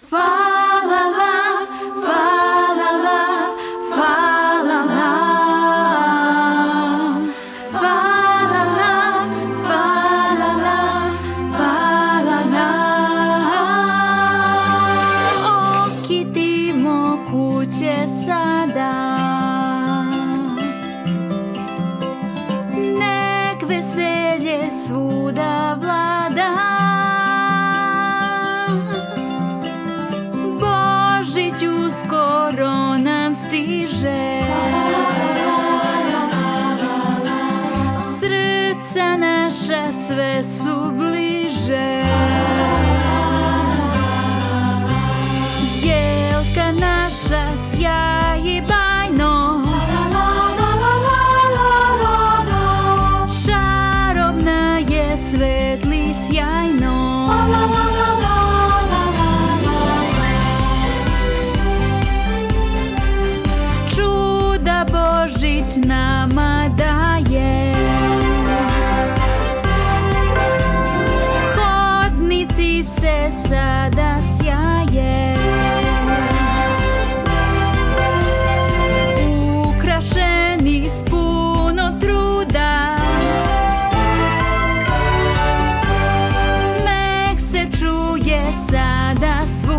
Фа-ла-ла, фа-ла-ла, фа-ла-ла. Фа-ла-ла, фа-ла-ла, фа-ла-ла. Okitimo kuće sada, nek veselje svuda vlada. Božić uskoro nam stiže, srca naša sve su bliže. Jelka naša sjaji bajno, čarobna je, svetli sjajno. Čuda Božić nama daje, hodnici se sada sjaje, ukrašeni s puno truda, smeh se čuje sada svuda.